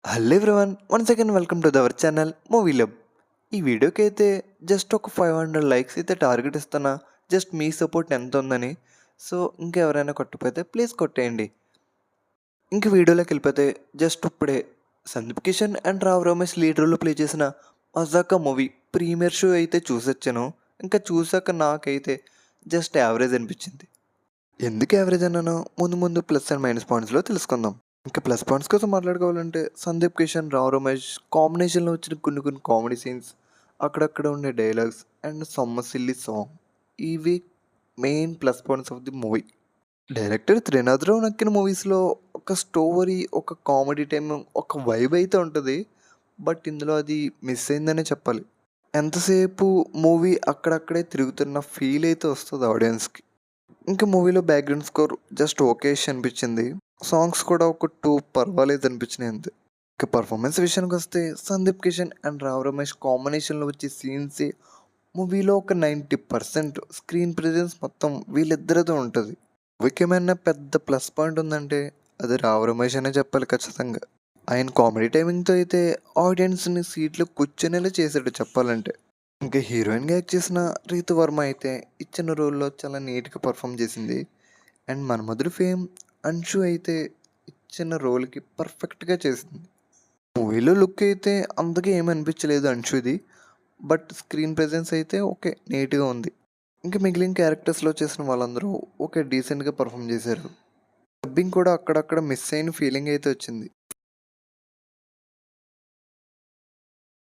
Hello everyone, once again welcome to our channel movie లబ్. ఈ వీడియోకి అయితే జస్ట్ ఒక 500 లైక్స్ అయితే టార్గెట్ ఇస్తున్నా. జస్ట్ మీ సపోర్ట్ ఎంత ఉందని. సో ఇంకెవరైనా కొట్టకపోతే ప్లీజ్ కొట్టేయండి. ఇంక వీడియోలోకి వెళ్ళిపోతే జస్ట్ ఇప్పుడే సందీప్ కిషన్ అండ్ రావ్ రమేష్ లీడ్ రోల్లో ప్లే చేసిన మజాకా మూవీ ప్రీమియర్ షో అయితే చూసొచ్చాను. ఇంకా చూసాక నాకైతే జస్ట్ యావరేజ్ అనిపించింది. ఎందుకు యావరేజ్ అన్నానో ముందు ముందు ప్లస్ అండ్ మైనస్ పాయింట్స్లో తెలుసుకుందాం. ఇంకా ప్లస్ పాయింట్స్ కోసం మాట్లాడుకోవాలంటే సందీప్ కిషన్, రావ్ రమేష్ కాంబినేషన్లో వచ్చిన కొన్ని కొన్ని కామెడీ సీన్స్, అక్కడక్కడ ఉండే డైలాగ్స్ అండ్ సమ్మ సిల్లీ సాంగ్, ఇవి main plus points of the movie. Director Trinadha Rao Nakkina మూవీస్లో ఒక స్టోరీ, ఒక కామెడీ టైం, ఒక వైబ్ అయితే ఉంటుంది. బట్ ఇందులో అది మిస్ అయిందనే చెప్పాలి. ఎంతసేపు మూవీ అక్కడక్కడే తిరుగుతున్న ఫీల్ అయితే వస్తుంది ఆడియన్స్కి. ఇంకా మూవీలో బ్యాక్గ్రౌండ్ స్కోర్ జస్ట్ ఓకేష్ అనిపించింది. సాంగ్స్ కూడా ఒక 2 పర్వాలేదు అనిపించినాయి అంతే. ఇక పర్ఫార్మెన్స్ విషయానికి వస్తే సందీప్ కిషన్ అండ్ రావ్ రమేష్ కాంబినేషన్లో వచ్చే సీన్సే మూవీలో ఒక 90% స్క్రీన్ ప్రెజెన్స్ మొత్తం వీళ్ళిద్దరితో ఉంటుంది. మూవీకి ఏమైనా పెద్ద ప్లస్ పాయింట్ ఉందంటే అది రావ్ రమేష్ అనే చెప్పాలి ఖచ్చితంగా. ఆయన కామెడీ టైమింగ్తో అయితే ఆడియన్స్ని సీట్లో కూర్చునేలా చేశాడు చెప్పాలంటే. ఇంకా హీరోయిన్గా యాక్ట్ చేసిన రీతు వర్మ అయితే ఇచ్చిన రోల్లో చాలా నీట్గా పర్ఫామ్ చేసింది. అండ్ మన్మధుడు ఫేమ్ అంశు అయితే ఇచ్చిన రోల్కి పర్ఫెక్ట్గా చేసింది. మూవీలో లుక్ అయితే అంతగా ఏమీ అనిపించలేదు అంశుది. బట్ స్క్రీన్ ప్రెజెన్స్ అయితే ఓకే నీట్గా ఉంది. ఇంకా మిగిలిన క్యారెక్టర్స్లో చేసిన వాళ్ళందరూ ఓకే డీసెంట్గా పర్ఫామ్ చేశారు. డబ్బింగ్ కూడా అక్కడక్కడ మిస్ అయిన ఫీలింగ్ అయితే వచ్చింది.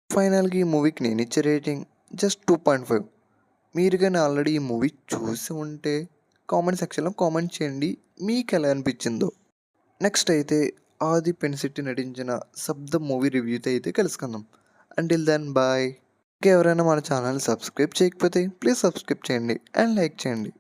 ఫైనల్గా ఈ మూవీకి నేను ఇచ్చే రేటింగ్ జస్ట్ 2.5. మీరు కానీ ఆల్రెడీ ఈ మూవీ చూసి ఉంటే కామెంట్ సెక్షన్లో కామెంట్ చేయండి మీకు ఎలా అనిపించిందో. నెక్స్ట్ అయితే ఆది పెన్సిట్టి నటించిన శబ్దం మూవీ రివ్యూతో అయితే కలుసుకుందాం. Until then bye. ఇంకా ఎవరైనా మన ఛానల్ సబ్స్క్రైబ్ చేయకపోతే ప్లీజ్ సబ్స్క్రైబ్ చేయండి అండ్ లైక్ చేయండి.